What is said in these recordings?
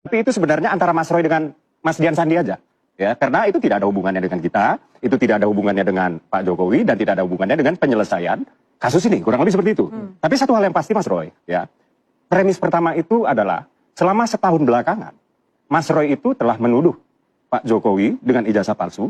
Tapi itu sebenarnya antara Mas Roy dengan Mas Dian Sandi aja. Ya, karena itu tidak ada hubungannya dengan kita, itu tidak ada hubungannya dengan Pak Jokowi, dan tidak ada hubungannya dengan penyelesaian kasus ini. Kurang lebih seperti itu. Tapi satu hal yang pasti Mas Roy, ya, premis pertama itu adalah selama setahun belakangan, Mas Roy itu telah menuduh Pak Jokowi dengan ijazah palsu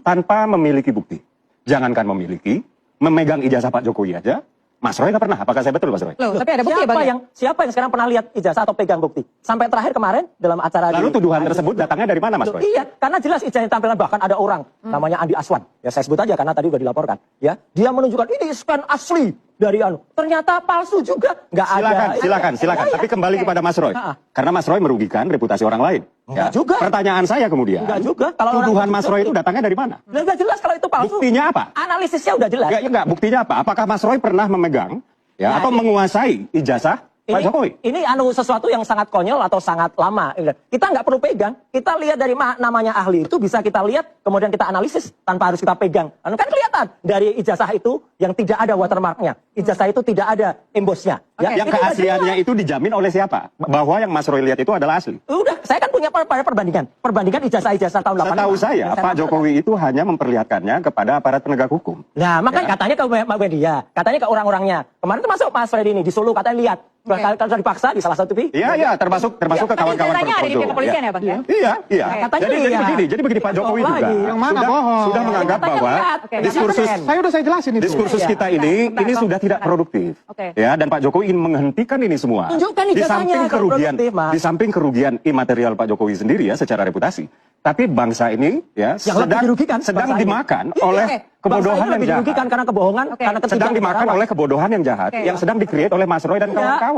tanpa memiliki bukti. Jangankan memiliki, memegang ijazah Pak Jokowi aja, Mas Roy nggak pernah. Apakah saya betul, Mas Roy? Loh, tapi ada bukti siapa yang sekarang pernah lihat ijazah atau pegang bukti? Sampai terakhir kemarin dalam acara lalu tuduhan tersebut datangnya dari mana, Mas Roy? Iya, karena jelas ijazah yang tampilkan, bahkan ada orang namanya Andi Aswan. Ya saya sebut aja karena tadi udah dilaporkan. Ya, dia menunjukkan ini scan asli dari ternyata palsu juga. Nggak ada. Silakan. Tapi kembali kepada Mas Roy. Karena Mas Roy merugikan reputasi orang lain. Enggak juga. Pertanyaan saya kemudian. Enggak juga. Kalau tuduhan Mas Roy itu datangnya dari mana? Enggak jelas kalau itu palsu. Buktinya apa? Analisisnya udah jelas. Enggak, buktinya apa? Apakah Mas Roy pernah memegang atau menguasai ijazah Pak Jokowi? Ini sesuatu yang sangat konyol atau sangat lama. Kita nggak perlu pegang. Kita lihat dari namanya ahli itu bisa kita lihat, kemudian kita analisis tanpa harus kita pegang. Kan kelihatan dari ijazah itu yang tidak ada watermarknya. Ijazah itu tidak ada embosnya. Ya, yang keasliannya itu dijamin oleh siapa? Bahwa yang Mas Roy lihat itu adalah asli. Udah, saya kan punya perbandingan. Perbandingan ijazah-ijazah tahun 85. Setahu saya, Pak Jokowi itu hanya memperlihatkannya kepada aparat penegak hukum. Nah, makanya katanya ke media, katanya ke orang-orangnya. Kemarin itu masuk Mas Freddy ini di Solo, katanya lihat. Kalau dipaksa di salah satu TV. Iya, termasuk ke kawan-kawan ada di pihak kepolisian ya, Bang? Iya. Jadi begini Pak Jokowi juga. Yang mana bohong? Sudah menganggap bahwa diskursus saya jelasin itu. Diskursus kita ini sudah tidak produktif. Ya, dan Pak Jokowi ingin menghentikan ini semua. Tunjukkan ijazahnya Di samping kerugian imaterial Pak Jokowi sendiri ya secara reputasi. Tapi bangsa ini ya sedang dimakan oleh kebodohan yang jahat. Karena kebohongan, karena sedang dimakan oleh kebodohan yang jahat yang sedang di-create oleh Mas Roy dan kawan-kawan.